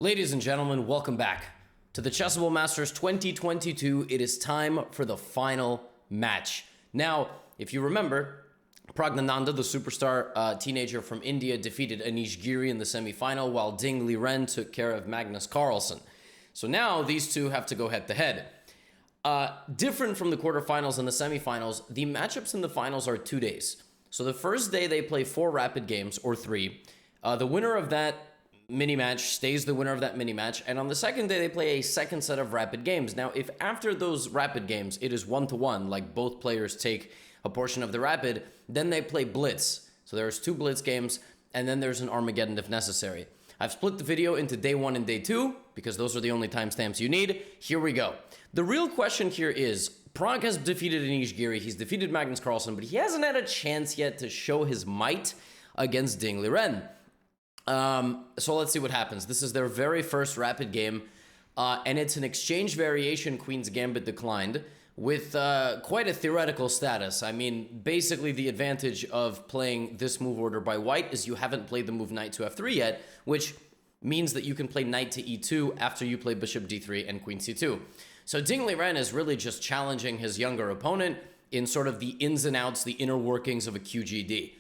Ladies and gentlemen, welcome back to the Chessable Masters 2022. It is time for the final match. Now, if you remember, Pragnananda, the superstar teenager from India, defeated Anish Giri in the semifinal, while Ding Liren took care of Magnus Carlsen. So now these two have to go head-to-head. Different from the quarterfinals and the semifinals, the matchups in the finals are 2 days. So the first day they play 4 rapid games, or 3. The winner of that mini-match stays the winner of that mini-match, and on the second day they play a second set of rapid games. Now, if after those rapid games it is 1-1, like both players take a portion of the rapid, then they play blitz. So there's 2 blitz games, and then there's an Armageddon if necessary. I've split the video into day 1 and day 2, because those are the only timestamps you need. Here we go. The real question here is, Pragg has defeated Anish Giri, he's defeated Magnus Carlsen, but he hasn't had a chance yet to show his might against Ding Liren. So let's see what happens. This is their very first rapid game, and it's an exchange variation Queen's Gambit declined with quite a theoretical status. I mean, basically the advantage of playing this move order by white is you haven't played the move knight to f3 yet, which means that you can play knight to e2 after you play bishop d3 and queen c2. So Ding Liren is really just challenging his younger opponent in sort of the ins and outs, the inner workings of a QGD.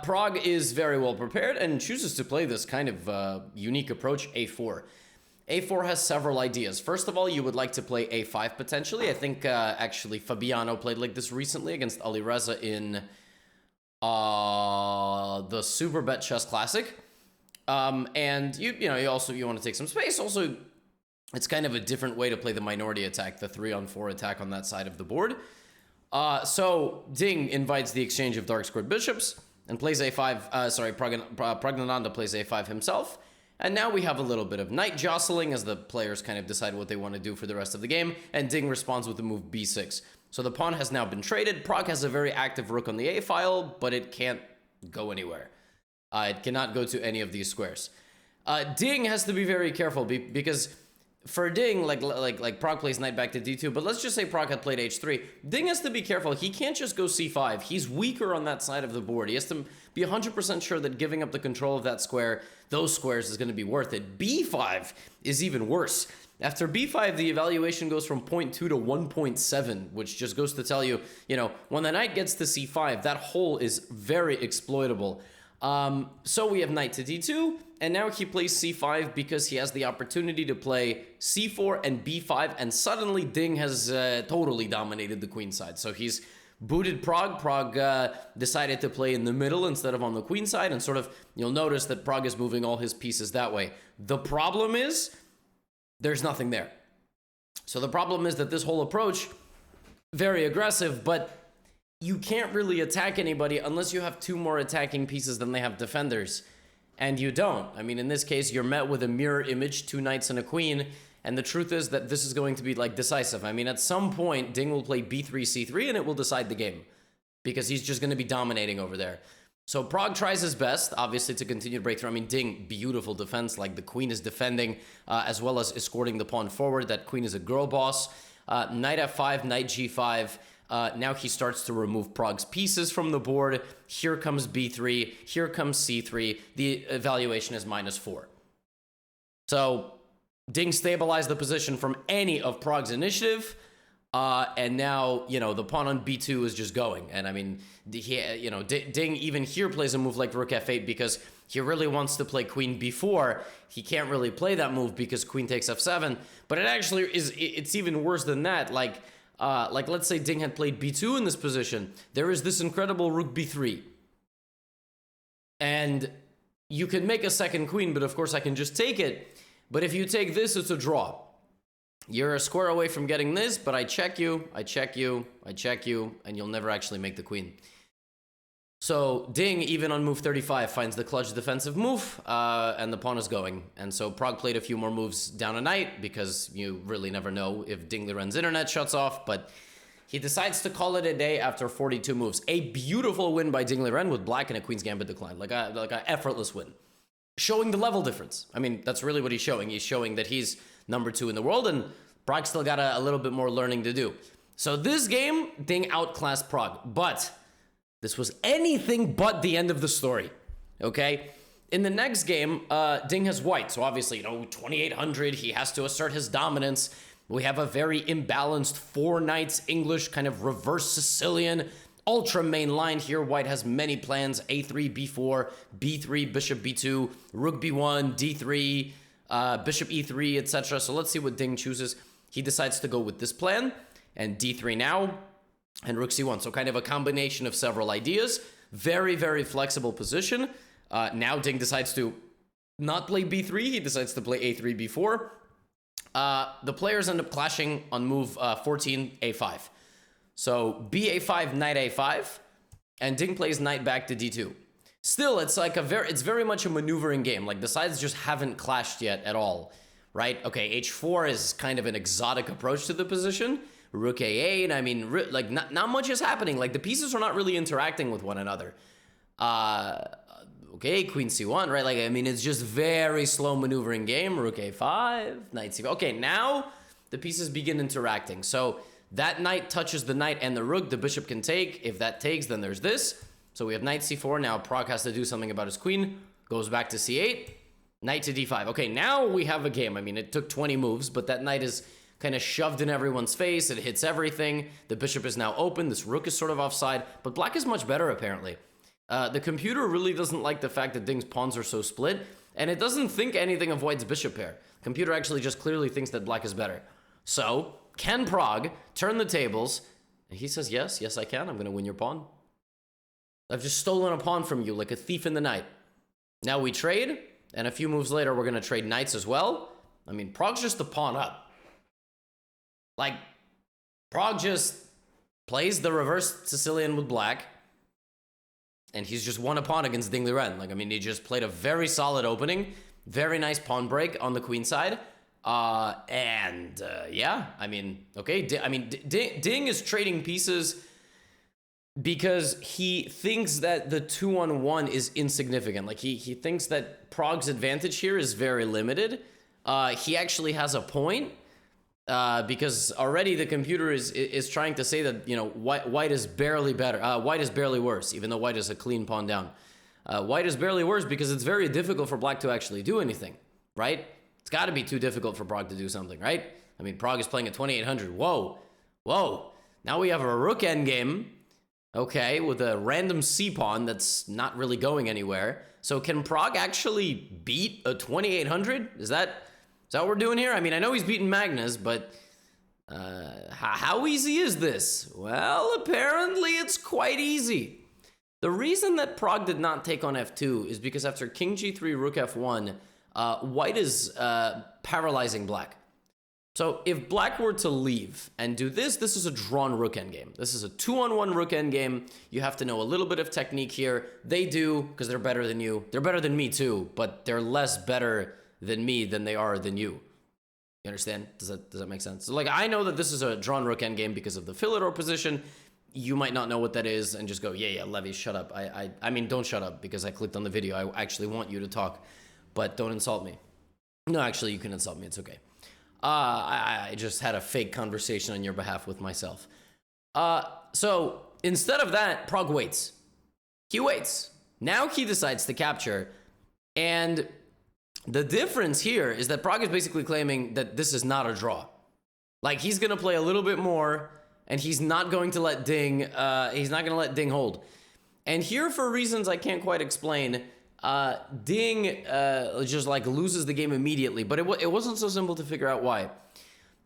Pragg is very well prepared and chooses to play this kind of unique approach, a4. a4 has several ideas. First of all, you would like to play a5 potentially. I think actually Fabiano played like this recently against Ali Reza in the Superbet Chess Classic. And you want to take some space. Also, it's kind of a different way to play the minority attack, the 3-on-4 attack on that side of the board. So Ding invites the exchange of dark squared bishops and plays a5, Pragnananda plays a5 himself. And now we have a little bit of knight jostling as the players kind of decide what they want to do for the rest of the game, and Ding responds with the move b6. So the pawn has now been traded. Pragg has a very active rook on the a file, but it can't go anywhere. It cannot go to any of these squares. Ding has to be very careful because for Ding, like Pragg plays knight back to d2, but let's just say Pragg had played h3. Ding has to be careful. He can't just go c5. He's weaker on that side of the board. He has to be 100% sure that giving up the control of that square, those squares, is going to be worth it. b5 is even worse. After b5, the evaluation goes from 0.2 to 1.7, which just goes to tell you, when the knight gets to c5, that hole is very exploitable. So we have knight to d2, and now he plays c5 because he has the opportunity to play c4 and b5, and suddenly Ding has totally dominated the queen side. So he's booted Pragg. Pragg decided to play in the middle instead of on the queen side, and sort of, you'll notice that Pragg is moving all his pieces that way. The problem is, there's nothing there. So the problem is that this whole approach, very aggressive, but you can't really attack anybody unless you have 2 more attacking pieces than they have defenders. And you don't. I mean, in this case, you're met with a mirror image, 2 knights and a queen, and the truth is that this is going to be, like, decisive. I mean, at some point, Ding will play b3, c3, and it will decide the game, because he's just going to be dominating over there. So Pragg tries his best, obviously, to continue to break through. I mean, Ding, beautiful defense. Like, the queen is defending, as well as escorting the pawn forward. That queen is a girl boss. Knight f5, knight g5. Now he starts to remove Pragg's pieces from the board. Here comes b3. Here comes c3. The evaluation is -4. So Ding stabilized the position from any of Pragg's initiative. And now, the pawn on b2 is just going. And I mean, Ding even here plays a move like rook f8 because he really wants to play queen b4. He can't really play that move because queen takes f7. But it actually it's even worse than that. Like let's say Ding had played b2 in this position. There is this incredible rook b3. And you can make a second queen, but of course I can just take it. But if you take this, it's a draw. You're a square away from getting this, but I check you, I check you, I check you, and you'll never actually make the queen. So Ding, even on move 35, finds the clutch defensive move, and the pawn is going. And so Pragg played a few more moves down a knight, because you really never know if Ding Liren's internet shuts off, but he decides to call it a day after 42 moves. A beautiful win by Ding Liren with black and a queen's gambit decline, like a effortless win. Showing the level difference. I mean, that's really what he's showing. He's showing that he's number 2 in the world, and Pragg still got a little bit more learning to do. So this game, Ding outclassed Pragg, but this was anything but the end of the story, okay? in the next game, Ding has white. So obviously, 2800, he has to assert his dominance. We have a very imbalanced 4 knights English, kind of reverse Sicilian, ultra main line here. White has many plans: a3, b4, b3, bishop b2, rook b1, d3, bishop e3, etc. So let's see what Ding chooses. He decides to go with this plan, and d3 now, and rook c1. So kind of a combination of several ideas. Very, very flexible position. Now Ding decides to not play b3. He decides to play a3, b4. The players end up clashing on move 14, a5. So ba5, knight a5, and Ding plays knight back to d2. Still, it's like it's very much a maneuvering game. Like, the sides just haven't clashed yet at all, right? Okay, h4 is kind of an exotic approach to the position. Rook a8, I mean, like, not much is happening. Like, the pieces are not really interacting with one another. Okay, queen c1, right? Like, I mean, it's just very slow maneuvering game. Rook a5, knight c5. Okay, now the pieces begin interacting. So that knight touches the knight and the rook. The bishop can take. If that takes, then there's this. So we have knight c4. Now Prague has to do something about his queen. Goes back to c8. Knight to d5. Okay, now we have a game. I mean, it took 20 moves, but that knight is kind of shoved in everyone's face. It hits everything. The bishop is now open. This rook is sort of offside, but black is much better, apparently. The computer really doesn't like the fact that Ding's pawns are so split, and it doesn't think anything of white's bishop pair. Computer actually just clearly thinks that black is better. So, can Prague turn the tables? And he says, yes, I can. I'm going to win your pawn. I've just stolen a pawn from you like a thief in the night. Now we trade, and a few moves later, we're going to trade knights as well. I mean, Prague's just a pawn up. Like, Prague just plays the reverse Sicilian with black, and he's just won a pawn against Ding Liren. Like, I mean, he just played a very solid opening. Very nice pawn break on the queen side. Yeah, I mean, okay. Ding is trading pieces because he thinks that the 2-on-1 is insignificant. Like, he thinks that Prague's advantage here is very limited. He actually has a point. Because already the computer is trying to say that, white is barely better. White is barely worse, even though white is a clean pawn down. White is barely worse because it's very difficult for black to actually do anything, right? It's got to be too difficult for Prague to do something, right? I mean, Prague is playing at 2800. Whoa. Now we have a rook endgame, okay, with a random c-pawn that's not really going anywhere. So can Prague actually beat a 2800? Is that what we're doing here? I mean, I know he's beaten Magnus, but how easy is this? Well, apparently it's quite easy. The reason that Prague did not take on f2 is because after king g3, rook f1, white is paralyzing black. So if black were to leave and do this, this is a drawn rook endgame. This is a 2-on-1 rook endgame. You have to know a little bit of technique here. They do, because they're better than you. They're better than me too, but they're less better than me than they are than you. You understand? Does that make sense? So, like, I know that this is a drawn rook endgame because of the Philidor position. You might not know what that is and just go, yeah, Levy, shut up. I mean, don't shut up because I clicked on the video. I actually want you to talk, but don't insult me. No, actually, you can insult me. It's okay. I just had a fake conversation on your behalf with myself. So instead of that, Prague waits. He waits. Now he decides to capture, and the difference here is that Prague is basically claiming that this is not a draw. Like, he's going to play a little bit more, and he's not going to let Ding, hold. And here, for reasons I can't quite explain, Ding just, like, loses the game immediately. But it wasn't so simple to figure out why.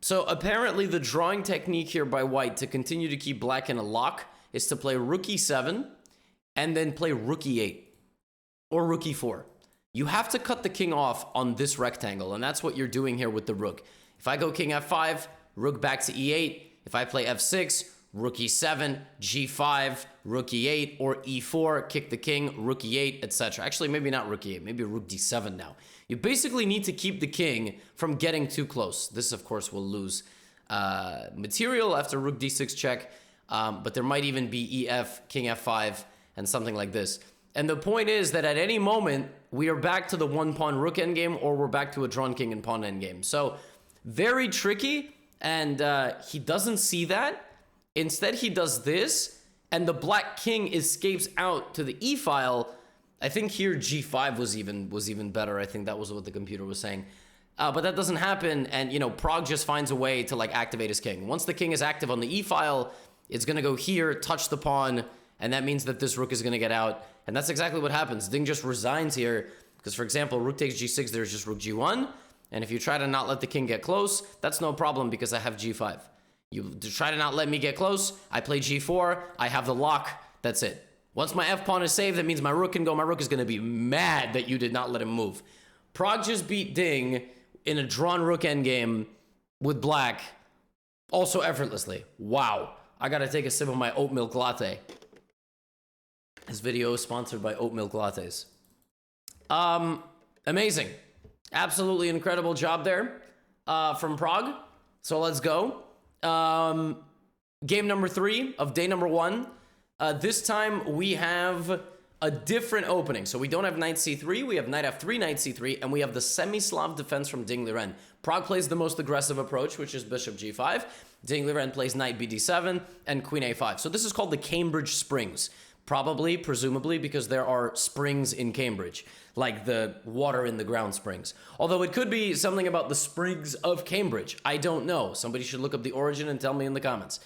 So, apparently, the drawing technique here by white to continue to keep black in a lock is to play rook e7, and then play rook e8, or rook e4. You have to cut the king off on this rectangle, and that's what you're doing here with the rook. If I go king f5, rook back to e8. If I play f6, rook e7, g5, rook e8, or e4, kick the king, rook e8, etc. Actually, maybe not rook e8, maybe rook d7 now. You basically need to keep the king from getting too close. This, of course, will lose material after rook d6 check, but there might even be ef, king f5, and something like this. And the point is that at any moment, we are back to the one-pawn rook endgame, or we're back to a drawn king and pawn endgame. So, very tricky, and he doesn't see that. Instead, he does this, and the black king escapes out to the e-file, I think here g5 was even better. I think that was what the computer was saying. But that doesn't happen, and Prague just finds a way to like activate his king. Once the king is active on the e file, it's gonna go here, touch the pawn, and that means that this rook is gonna get out. And that's exactly what happens. Ding just resigns here, because for example, rook takes g6, there's just rook g1. And if you try to not let the king get close, that's no problem because I have g5. You try to not let me get close, I play g4, I have the lock, that's it. Once my f-pawn is saved, that means my rook can go. My rook is going to be mad that you did not let him move. Prague just beat Ding in a drawn rook endgame with black, also effortlessly. Wow. I got to take a sip of my oat milk latte. This video is sponsored by oat milk lattes. Amazing. Absolutely incredible job there from Prague. So let's go. Game number 3 of day number 1. This time we have a different opening. So we don't have knight c3, we have knight f3, knight c3, and we have the semi-Slav defense from Ding Liren. Prague plays the most aggressive approach, which is bishop g5. Ding Liren plays knight bd7 and queen a5. So this is called the Cambridge Springs. Probably, presumably, because there are springs in Cambridge, like the water in the ground springs. Although it could be something about the springs of Cambridge. I don't know. Somebody should look up the origin and tell me in the comments.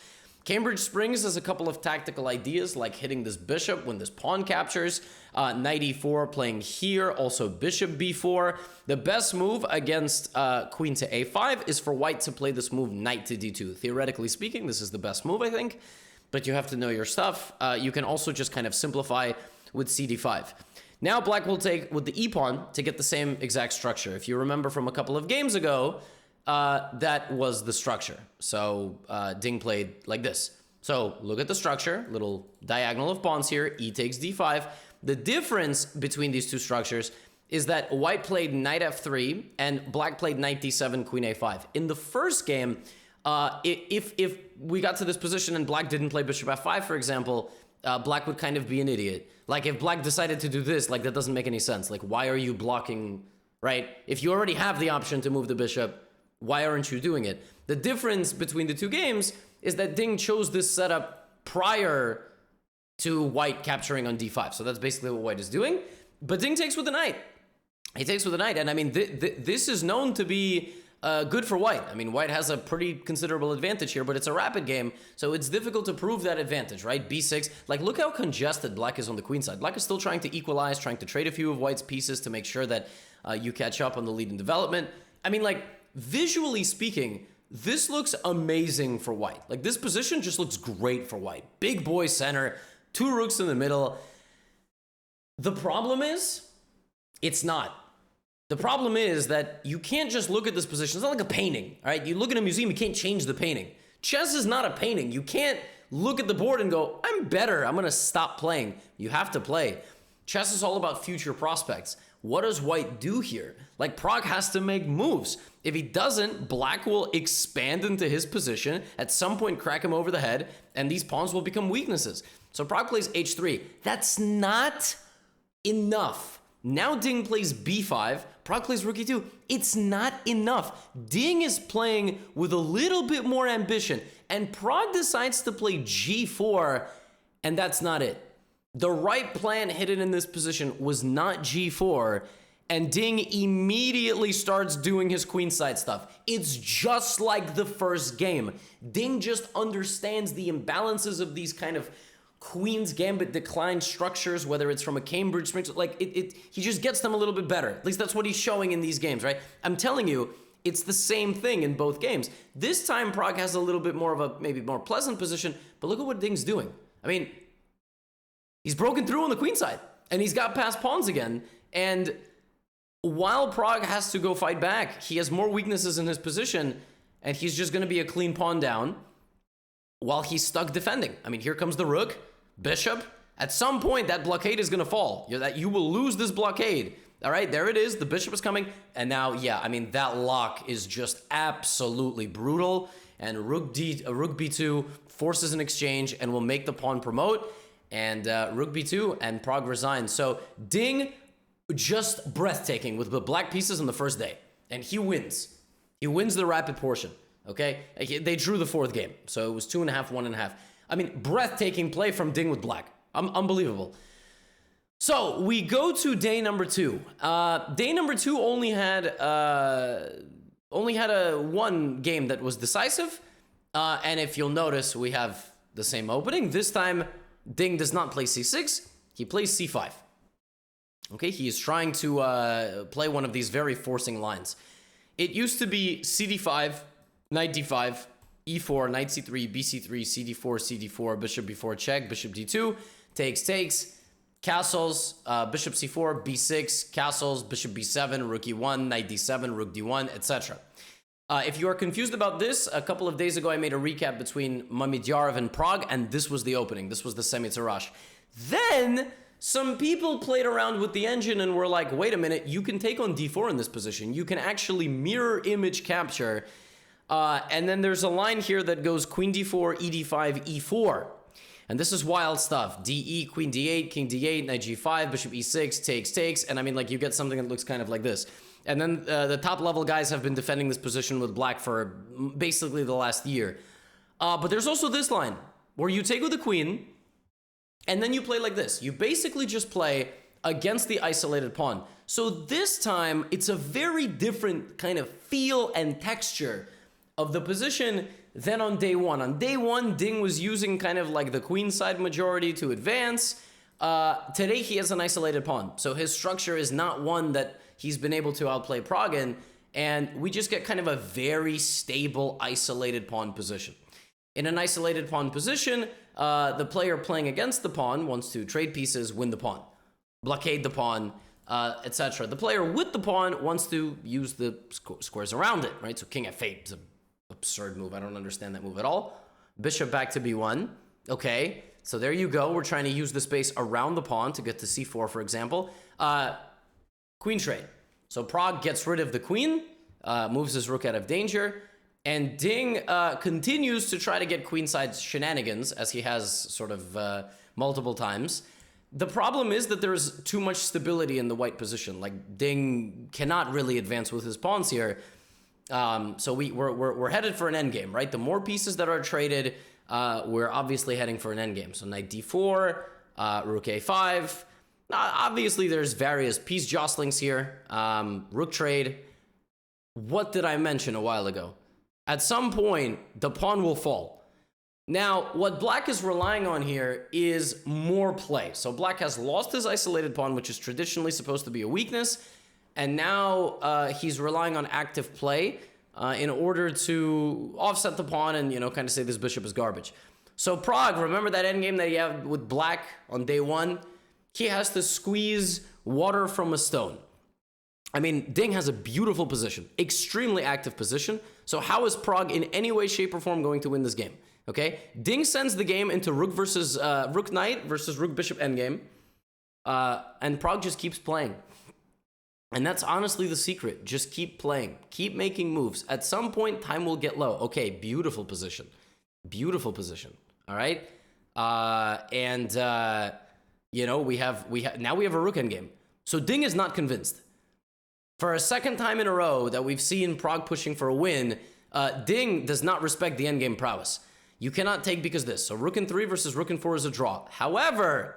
Cambridge Springs has a couple of tactical ideas, like hitting this bishop when this pawn captures, knight e4 playing here, also bishop b4. The best move against queen to a5 is for white to play this move knight to d2. Theoretically speaking, this is the best move, I think. But you have to know your stuff. You can also just kind of simplify with cd5. Now black will take with the e-pawn to get the same exact structure. If you remember from a couple of games ago, that was the structure. So Ding played like this. So look at the structure, little diagonal of pawns here, e takes d5. The difference between these two structures is that white played knight f3 and black played knight d7, queen a5. In the first game, if we got to this position and black didn't play bishop f5, for example, black would kind of be an idiot. Like if black decided to do this, like that doesn't make any sense. Like why are you blocking, right? If you already have the option to move the bishop, why aren't you doing it? The difference between the two games is that Ding chose this setup prior to white capturing on d5. So that's basically what white is doing. But Ding takes with the knight. He takes with the knight. And I mean, this is known to be good for white. I mean, white has a pretty considerable advantage here, but it's a rapid game, so it's difficult to prove that advantage, right? b6, like look how congested black is on the queen side. Black is still trying to equalize, trying to trade a few of white's pieces to make sure that you catch up on the lead in development. I mean, like, visually speaking, this looks amazing for white. Like, this position just looks great for white. Big boy center, 2 rooks in the middle. The problem is, it's not. The problem is that you can't just look at this position. It's not like a painting, all right? You look at a museum, you can't change the painting. Chess is not a painting. You can't look at the board and go, I'm better, I'm gonna stop playing. You have to play. Chess is all about future prospects. What does white do here? Like, Prague has to make moves. If he doesn't, black will expand into his position, at some point crack him over the head, and these pawns will become weaknesses. So Prague plays h3. That's not enough. Now Ding plays b5, Prague plays rook e2. It's not enough. Ding is playing with a little bit more ambition, and Prague decides to play g4, and that's not it. The right plan hidden in this position was not g4, and Ding immediately starts doing his queenside stuff. It's just like the first game. Ding just understands the imbalances of these kind of Queen's Gambit decline structures, whether it's from a Cambridge Springs, like he just gets them a little bit better. At least that's what he's showing in these games, right? I'm telling you, it's the same thing in both games. This time, Prague has a little bit more of a, maybe more pleasant position, but look at what Ding's doing. I mean, he's broken through on the queen side, and he's got past pawns again, and while Prague has to go fight back, he has more weaknesses in his position, and he's just going to be a clean pawn down while he's stuck defending. I mean, here comes the rook, bishop. At some point, that blockade is going to fall. You will lose this blockade. All right, there it is. The bishop is coming. And now, yeah, I mean, that lock is just absolutely brutal. And rook b2 forces an exchange and will make the pawn promote. And rook b2 and Prague resigns. So Ding, just breathtaking with the black pieces on the first day. And he wins. He wins the rapid portion. Okay, they drew the 4th game, so it was 2.5, 1.5. I mean, breathtaking play from Ding with black. Unbelievable. So we go to day number 2. Day number 2 only had a one game that was decisive. And if you'll notice, we have the same opening. This time, Ding does not play c6. He plays c5. Okay, he is trying to play one of these very forcing lines. It used to be cd5, knight d5, e4, knight c3, bc3, cd4, cd4, bishop b4 check, bishop d2, takes, castles, bishop c4, b6, castles, bishop b7, rook e1, knight d7, rook d1, etc. If you are confused about this, a couple of days ago I made a recap between Mamedjarov and Prague, and this was the opening. This was the semi-tirage. Then some people played around with the engine and were like, wait a minute, you can take on d4 in this position. You can actually mirror image capture. And then there's a line here that goes queen d4, e d5, e4. And this is wild stuff. de, queen d8, king d8, knight g5, bishop e6, takes. And I mean, like, you get something that looks kind of like this. And then the top level guys have been defending this position with black for basically the last year. But there's also this line where you take with the queen and then you play like this. You basically just play against the isolated pawn. So this time it's a very different kind of feel and texture of the position than on day 1. On day 1, Ding was using kind of like the queen side majority to advance. Today he has an isolated pawn. So his structure is not one that he's been able to outplay Prague in, and we just get kind of a very stable, isolated pawn position. In an isolated pawn position, the player playing against the pawn wants to trade pieces, win the pawn, blockade the pawn, etc. The player with the pawn wants to use the squares around it, right? So king f8 is an absurd move. I don't understand that move at all. Bishop back to b1. Okay, so there you go. We're trying to use the space around the pawn to get to c4, for example. Queen trade. So Prague gets rid of the queen, moves his rook out of danger, and Ding continues to try to get queenside shenanigans, as he has sort of multiple times. The problem is that there's too much stability in the white position. Like, Ding cannot really advance with his pawns here. So we're headed for an endgame, right? The more pieces that are traded, we're obviously heading for an endgame. So knight d4, rook a5. Obviously, there's various piece jostlings here. Rook trade. What did I mention a while ago? At some point, the pawn will fall. Now, what black is relying on here is more play. So black has lost his isolated pawn, which is traditionally supposed to be a weakness. And now he's relying on active play in order to offset the pawn and, you know, kind of say this bishop is garbage. So Prague, remember that endgame that he had with black on day 1? He has to squeeze water from a stone. I mean, Ding has a beautiful position, extremely active position. So how is Prague in any way, shape, or form going to win this game? Okay, Ding sends the game into rook versus rook knight versus rook bishop endgame, and Prague just keeps playing. And that's honestly the secret. Just keep playing, keep making moves. At some point, time will get low. Okay, beautiful position, beautiful position. All right, you know, now we have a rook endgame. So Ding is not convinced. For a second time in a row that we've seen Prague pushing for a win, Ding does not respect the endgame prowess. You cannot take because this. So rook in 3 versus rook in 4 is a draw. However,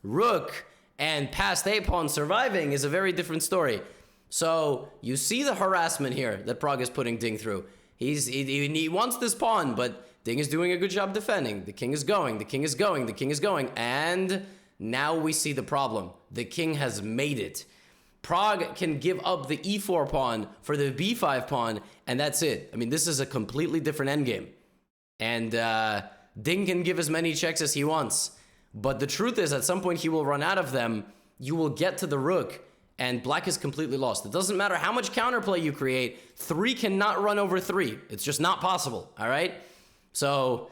rook and passed a pawn surviving is a very different story. So you see the harassment here that Prague is putting Ding through. He wants this pawn, but Ding is doing a good job defending. The king is going, the king is going, the king is going. And now we see the problem. The king has made it. Prague can give up the e4 pawn for the b5 pawn, and that's it. I mean, this is a completely different endgame. And Ding can give as many checks as he wants. But the truth is, at some point, he will run out of them. You will get to the rook, and black is completely lost. It doesn't matter how much counterplay you create. 3 cannot run over 3. It's just not possible, all right? So,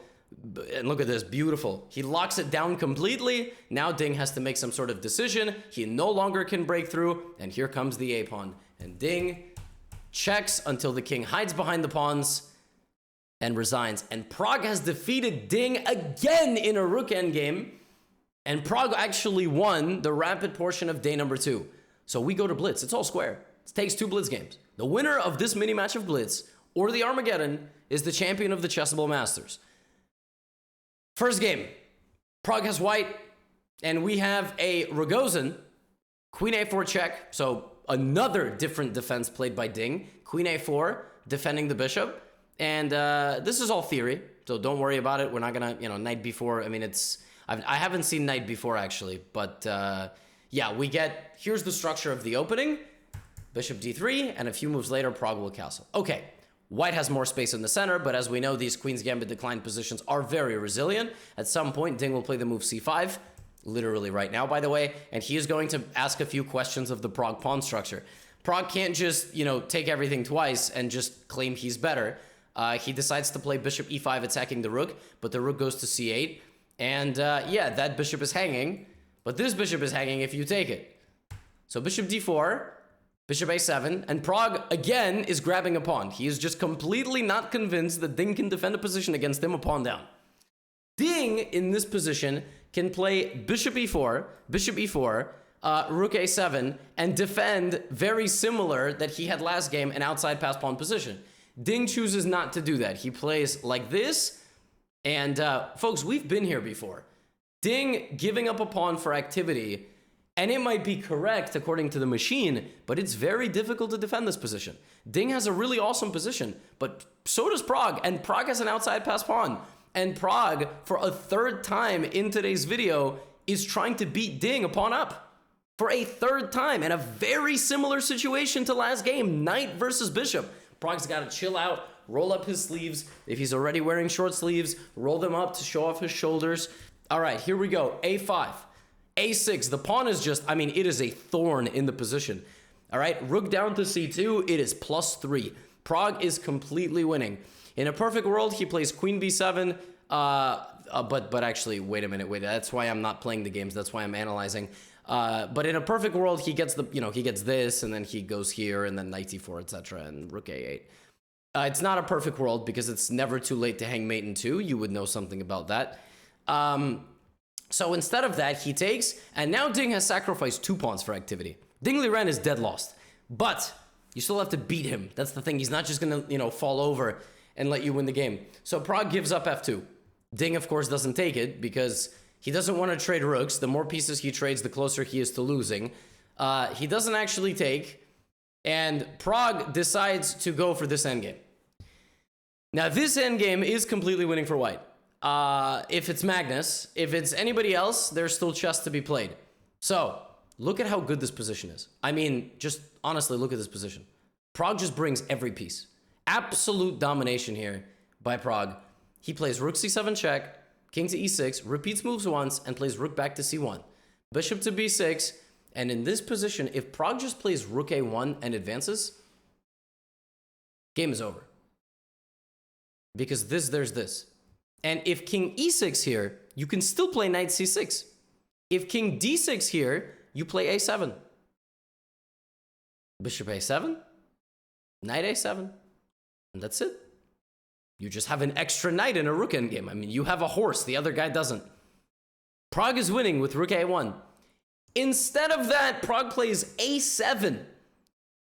and look at this, beautiful. He locks it down completely. Now Ding has to make some sort of decision. He no longer can break through, and here comes the a-pawn. And Ding checks until the king hides behind the pawns and resigns. And Prague has defeated Ding again in a rook endgame. And Prague actually won the rapid portion of day number 2. So we go to Blitz. It's all square. It takes 2 Blitz games. The winner of this mini match of Blitz, or the Armageddon, is the champion of the Chessable Masters. First game, Prague has white. And we have a Rogozin, queen a4 check, so another different defense played by Ding. Queen a4, defending the bishop. And this is all theory, so don't worry about it. We're not gonna, knight b4. I mean, I haven't seen knight b4 actually, but yeah, here's the structure of the opening. Bishop d3, and a few moves later, Prog will castle. Okay, white has more space in the center, but as we know, these Queen's Gambit declined positions are very resilient. At some point, Ding will play the move c5, literally right now, by the way, and he is going to ask a few questions of the Prog pawn structure. Prog can't just, take everything twice and just claim he's better. He decides to play bishop e5 attacking the rook, but the rook goes to c8, and yeah, that bishop is hanging, but this bishop is hanging if you take it. So bishop d4, bishop a7, and Prog, again, is grabbing a pawn. He is just completely not convinced that Ding can defend a position against him a pawn down. Ding, in this position, can play bishop e4, rook a7, and defend very similar that he had last game, an outside pass pawn position. Ding chooses not to do that. He plays like this, and folks, we've been here before. Ding giving up a pawn for activity, and it might be correct according to the machine, but it's very difficult to defend this position. Ding has a really awesome position, but so does Prog, and Prog has an outside pass pawn. And Prog, for a third time in today's video, is trying to beat Ding a pawn up. For a third time, and a very similar situation to last game, knight versus bishop. Prog's got to chill out, roll up his sleeves. If he's already wearing short sleeves, roll them up to show off his shoulders. All right, here we go, a5. a6, the pawn is just, it is a thorn in the position. All right, rook down to c2, it is +3. Prog is completely winning. In a perfect world, he plays queen b7, but actually, wait a minute, that's why I'm not playing the games, that's why I'm analyzing. But in a perfect world, he gets he gets this, and then he goes here, and then knight e4, etc., and rook a8. It's not a perfect world, because it's never too late to hang mate in 2, you would know something about that. So instead of that, he takes, and now Ding has sacrificed 2 pawns for activity. Ding Liren is dead lost, but you still have to beat him. That's the thing. He's not just gonna, fall over and let you win the game. So Prog gives up f2. Ding, of course, doesn't take it because he doesn't want to trade rooks. The more pieces he trades, the closer he is to losing. He doesn't actually take, and Prog decides to go for this endgame. Now, this endgame is completely winning for white. If it's Magnus, if it's anybody else, there's still chess to be played. So, look at how good this position is. Just honestly, look at this position. Prog just brings every piece. Absolute domination here by Prog. He plays rook c7 check, king to e6, repeats moves once, and plays rook back to c1. Bishop to b6, and in this position, if Prog just plays rook a1 and advances, game is over. Because there's this. And if king e6 here, you can still play knight c6. If king d6 here, you play a7. Bishop a7, knight a7, and that's it. You just have an extra knight in a rook endgame. You have a horse, the other guy doesn't. Prog is winning with rook a1. Instead of that, Prog plays a7,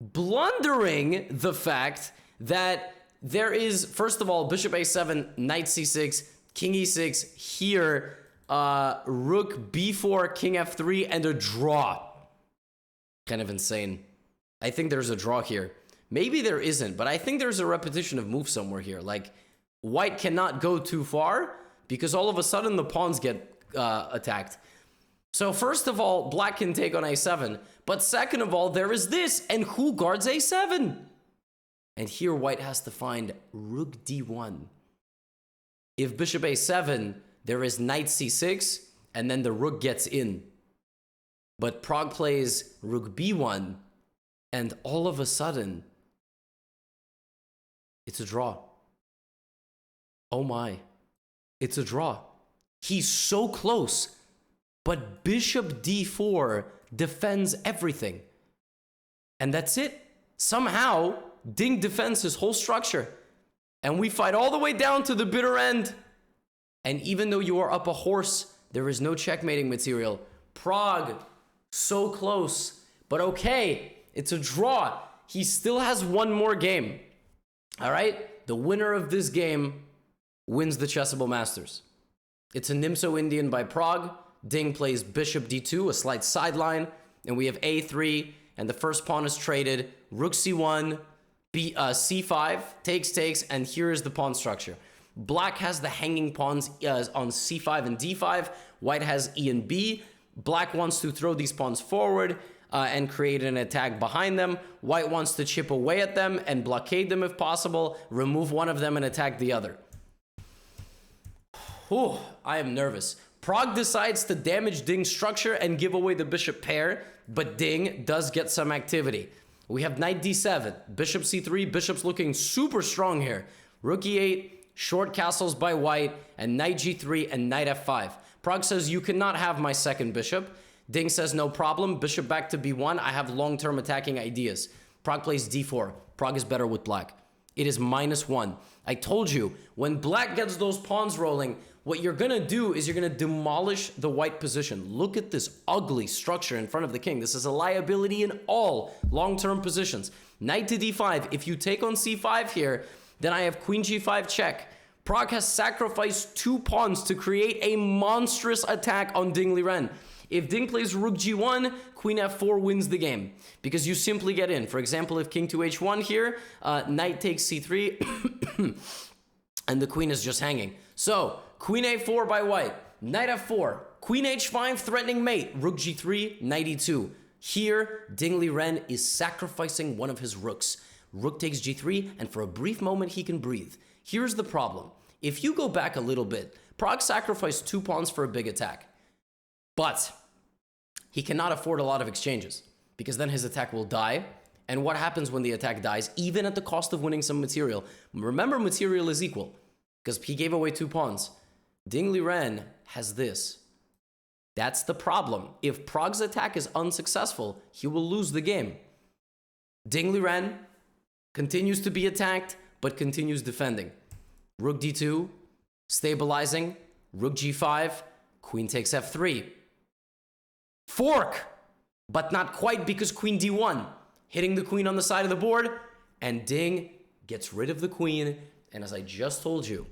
blundering the fact that there is, first of all, bishop a7, knight c6, king e6, here, rook b4, king f3, and a draw. Kind of insane. I think there's a draw here. Maybe there isn't, but I think there's a repetition of moves somewhere here. Like, white cannot go too far because all of a sudden the pawns get attacked. So first of all, black can take on a7, but second of all, there is this, and who guards a7? And here white has to find rook d1. If bishop a7, there is knight c6, and then the rook gets in. But Prog plays rook b1, and all of a sudden, it's a draw. Oh my, it's a draw. He's so close, but bishop d4 defends everything. And that's it. Somehow, Ding defends his whole structure. And we fight all the way down to the bitter end. And even though you are up a horse, there is no checkmating material. Prog, so close. But okay, it's a draw. He still has one more game. All right? The winner of this game wins the Chessable Masters. It's a Nimso Indian by Prog. Ding plays bishop d2, a slight sideline, and we have a3, and the first pawn is traded. Rook c1, c5, takes, and here is the pawn structure. Black has the hanging pawns on c5 and d5. White has e and b. Black wants to throw these pawns forward and create an attack behind them. White wants to chip away at them and blockade them if possible, remove one of them and attack the other. Whew, I am nervous. Prog decides to damage Ding's structure and give away the bishop pair, but Ding does get some activity. We have knight d7, bishop c3, bishop's looking super strong here. Rook e8, short castles by white, and knight g3 and knight f5. Prog says, you cannot have my second bishop. Ding says, no problem, bishop back to b1, I have long-term attacking ideas. Prog plays d4. Prog is better with black. It is -1. I told you, when black gets those pawns rolling, what you're gonna do is you're gonna demolish the white position. Look at this ugly structure in front of the king. This is a liability in all long-term positions. Knight to d5. If you take on c5 here, then I have queen g5 check. Prog has sacrificed 2 pawns to create a monstrous attack on Ding Liren. If Ding plays rook g1, queen f4 wins the game because you simply get in. For example, if king to h1 here, knight takes c3, and the queen is just hanging. So, queen a4 by white, knight f4, queen h5 threatening mate, rook g3, knight e2. Here, Ding Liren is sacrificing one of his rooks. Rook takes g3, and for a brief moment, he can breathe. Here's the problem. If you go back a little bit, Prog sacrificed 2 pawns for a big attack. But he cannot afford a lot of exchanges because then his attack will die. And what happens when the attack dies, even at the cost of winning some material? Remember, material is equal because he gave away 2 pawns. Ding Liren has this. That's the problem. If Prog's attack is unsuccessful, he will lose the game. Ding Liren continues to be attacked, but continues defending. Rook d2, stabilizing, rook g5, queen takes f3. Fork, but not quite because queen d1, hitting the queen on the side of the board, and Ding gets rid of the queen. And as I just told you,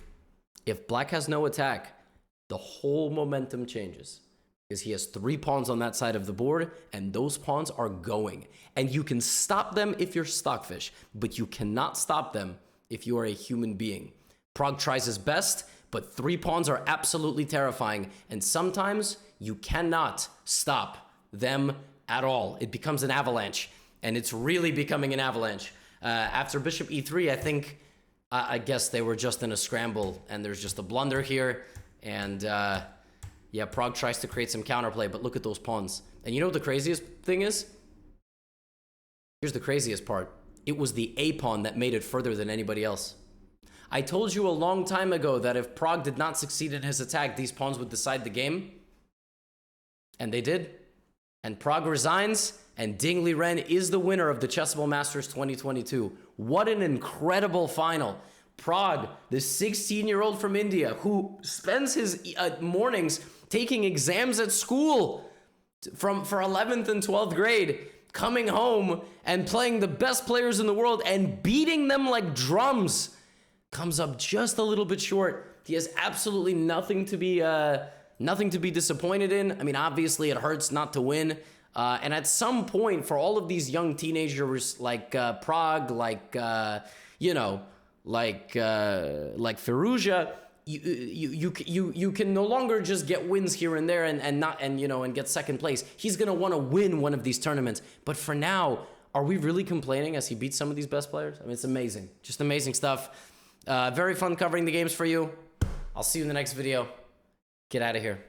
if black has no attack, the whole momentum changes because he has 3 pawns on that side of the board, and those pawns are going. And you can stop them if you're Stockfish, but you cannot stop them if you are a human being. Prog tries his best, but 3 pawns are absolutely terrifying, and sometimes you cannot stop them at all. It becomes an avalanche, and it's really becoming an avalanche. After bishop e3, I guess they were just in a scramble, and there's just a blunder here, and yeah, Prog tries to create some counterplay, but look at those pawns. And you know what the craziest thing is? Here's the craziest part. It was the A pawn that made it further than anybody else. I told you a long time ago that if Prog did not succeed in his attack, these pawns would decide the game. And they did. And Prog resigns, and Ding Liren is the winner of the Chessable Masters 2022. What an incredible final. Prog, the 16-year-old from India, who spends his mornings taking exams at school for 11th and 12th grade, coming home and playing the best players in the world and beating them like drums, comes up just a little bit short. He has absolutely nothing to be disappointed in. I mean, obviously it hurts not to win. And at some point, for all of these young teenagers like Prog, like Firouzja, you can no longer just get wins here and there and get second place. He's gonna want to win one of these tournaments. But for now, are we really complaining as he beats some of these best players? I mean, it's amazing, just amazing stuff. Very fun covering the games for you. I'll see you in the next video. Get out of here.